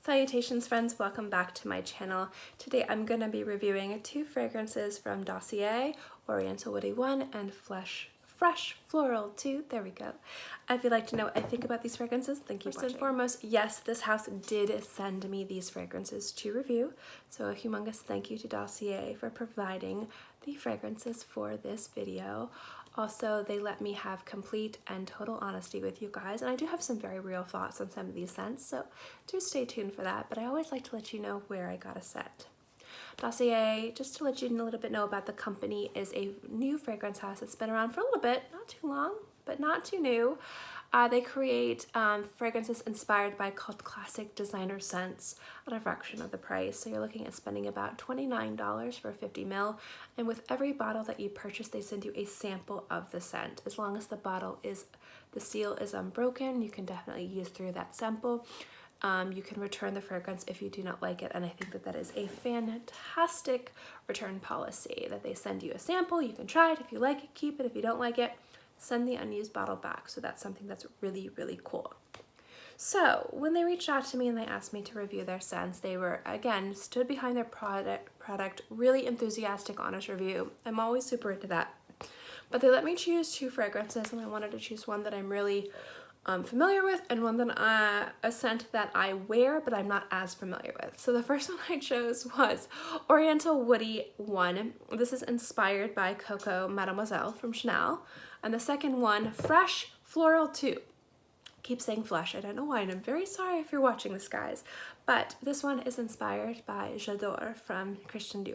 Salutations friends, welcome back to my channel. Today I'm going to be reviewing two fragrances from Dossier, Oriental Woody One and Fresh Floral 2. There we go. If you'd like to know what I think about these fragrances, thank you for watching. First and foremost, yes, this house did send me these fragrances to review. So a humongous thank you to Dossier for providing the fragrances for this video. Also, they let me have complete and total honesty with you guys, and I do have some very real thoughts on some of these scents, so do stay tuned for that, but I always like to let you know where I got a scent. Dossier, just to let you a little bit know about the company, is a new fragrance house that's been around for a little bit, not too long, but not too new. They create fragrances inspired by cult classic designer scents at a fraction of the price. So you're looking at spending about $29 for 50 ml. And with every bottle that you purchase, they send you a sample of the scent. As long as the seal is unbroken, you can definitely use through that sample. You can return the fragrance if you do not like it, and I think that is a fantastic return policy, that they send you a sample, you can try it, if you like it, keep it, if you don't like it, send the unused bottle back. So that's something that's really, really cool. So when they reached out to me and they asked me to review their scents, they were, again, stood behind their product, really enthusiastic, honest review. I'm always super into that. But they let me choose two fragrances, and I wanted to choose one that I'm really familiar with, and one that a scent that I wear but I'm not as familiar with. So the first one I chose was Oriental Woody One. This is inspired by Coco Mademoiselle from Chanel, and the second one, Fresh Floral 2. Keep saying flesh, I don't know why, and I'm very sorry if you're watching this, guys, but this one is inspired by J'adore from Kristin.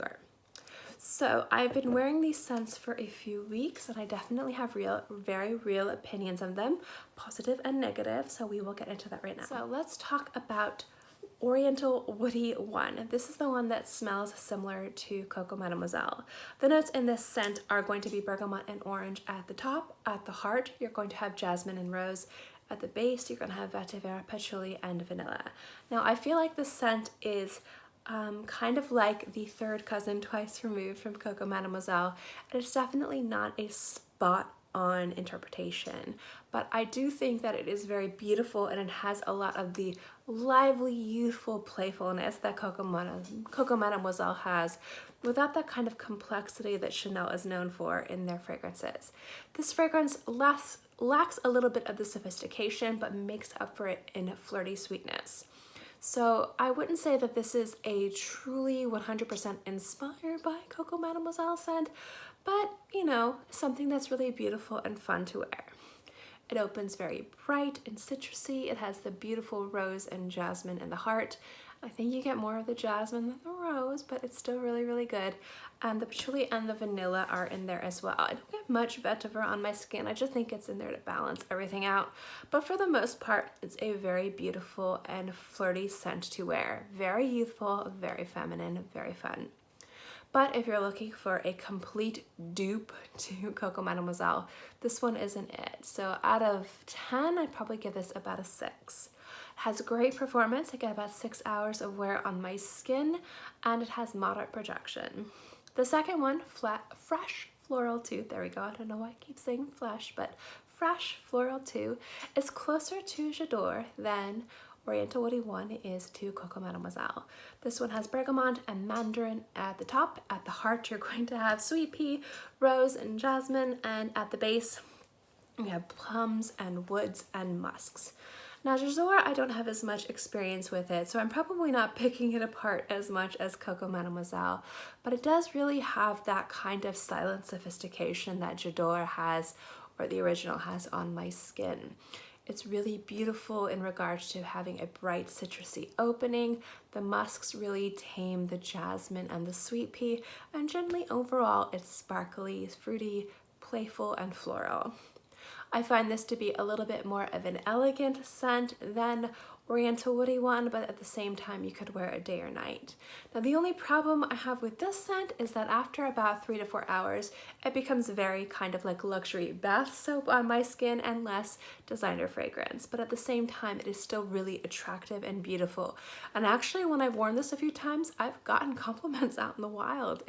So I've been wearing these scents for a few weeks, and I definitely have very real opinions of them, positive and negative, so we will get into that right now. So let's talk about Oriental Woody One. This is the one that smells similar to Coco Mademoiselle. The notes in this scent are going to be bergamot and orange at the top. At the heart, you're going to have jasmine and rose. At the base, you're going to have vetiver, patchouli, and vanilla. Now, I feel like this scent is kind of like the third cousin twice removed from Coco Mademoiselle, and it's definitely not a spot-on interpretation, but I do think that it is very beautiful, and it has a lot of the lively, youthful playfulness that Coco Mademoiselle has, without that kind of complexity that Chanel is known for in their fragrances. This fragrance lacks a little bit of the sophistication, but makes up for it in flirty sweetness. So I wouldn't say that this is a truly 100% inspired by Coco Mademoiselle scent, but you know, something that's really beautiful and fun to wear. It opens very bright and citrusy. It has the beautiful rose and jasmine in the heart. I think you get more of the jasmine than the rose, but it's still really, really good. And the patchouli and the vanilla are in there as well. I don't get much vetiver on my skin. I just think it's in there to balance everything out. But for the most part, it's a very beautiful and flirty scent to wear. Very youthful, very feminine, very fun. But if you're looking for a complete dupe to Coco Mademoiselle, this one isn't it. So out of 10, I'd probably give this about a 6. Has great performance. I get about 6 hours of wear on my skin, and it has moderate projection. The second one, Fresh Floral 2, there we go, I don't know why I keep saying flesh, but Fresh Floral 2 is closer to J'adore than Oriental Woody One is to Coco Mademoiselle. This one has bergamot and mandarin at the top. At the heart, you're going to have sweet pea, rose, and jasmine, and at the base, you have plums and woods and musks. Now, J'adore, I don't have as much experience with it, so I'm probably not picking it apart as much as Coco Mademoiselle, but it does really have that kind of silent sophistication that J'adore has, or the original has, on my skin. It's really beautiful in regards to having a bright citrusy opening. The musks really tame the jasmine and the sweet pea, and generally overall it's sparkly, fruity, playful, and floral. I find this to be a little bit more of an elegant scent than Oriental Woody One, but at the same time you could wear it day or night. Now the only problem I have with this scent is that after about 3 to 4 hours, it becomes very kind of like luxury bath soap on my skin and less designer fragrance. But at the same time, it is still really attractive and beautiful. And actually, when I've worn this a few times, I've gotten compliments out in the wild.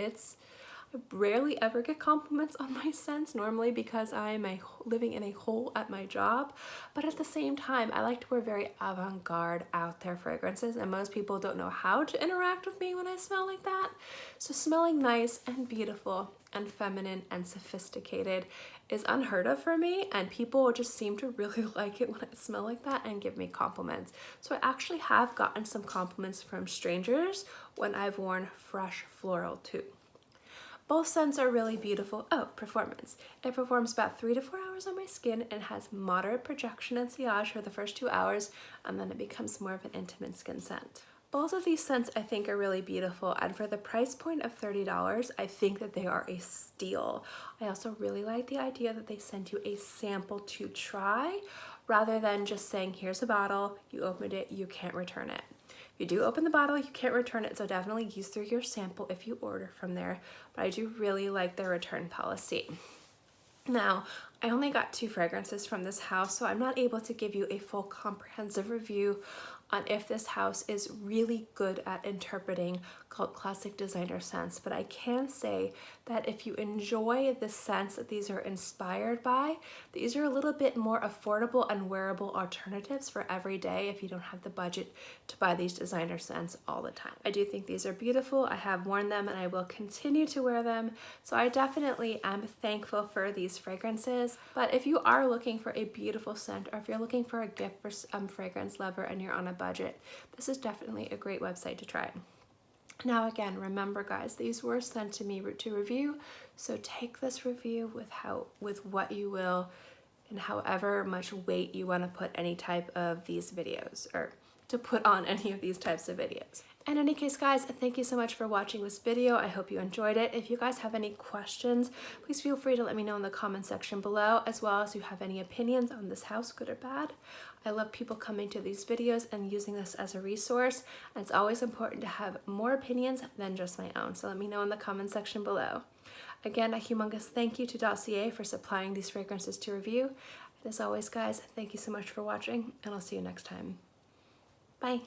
I rarely ever get compliments on my scents normally because I'm living in a hole at my job, but at the same time I like to wear very avant-garde out there fragrances, and most people don't know how to interact with me when I smell like that. So smelling nice and beautiful and feminine and sophisticated is unheard of for me, and people just seem to really like it when I smell like that and give me compliments. So I actually have gotten some compliments from strangers when I've worn Fresh Floral too. Both scents are really beautiful. Oh, performance. It performs about 3 to 4 hours on my skin and has moderate projection and sillage for the first 2 hours, and then it becomes more of an intimate skin scent. Both of these scents I think are really beautiful, and for the price point of $30, I think that they are a steal. I also really like the idea that they send you a sample to try rather than just saying, here's a bottle, you opened it, you can't return it. If you do open the bottle, you can't return it, so definitely use through your sample if you order from there, but I do really like their return policy. Now, I only got 2 fragrances from this house, so I'm not able to give you a full comprehensive review on if this house is really good at interpreting cult classic designer scents, but I can say that if you enjoy the scents that these are inspired by, these are a little bit more affordable and wearable alternatives for every day if you don't have the budget to buy these designer scents all the time. I do think these are beautiful. I have worn them and I will continue to wear them, so I definitely am thankful for these fragrances. But if you are looking for a beautiful scent, or if you're looking for a gift for fragrance lover and you're on a budget, this is definitely a great website to try. Now again, remember guys, these were sent to me to review, so take this review with what you will and however much weight you want to put any type of these videos, or to put on any of these types of videos. In any case guys, thank you so much for watching this video. I hope you enjoyed it. If you guys have any questions, please feel free to let me know in the comment section below, as well as if you have any opinions on this house, good or bad. I love people coming to these videos and using this as a resource, and it's always important to have more opinions than just my own, so let me know in the comment section below. Again, a humongous thank you to Dossier for supplying these fragrances to review. And as always guys, thank you so much for watching, and I'll see you next time. Bye.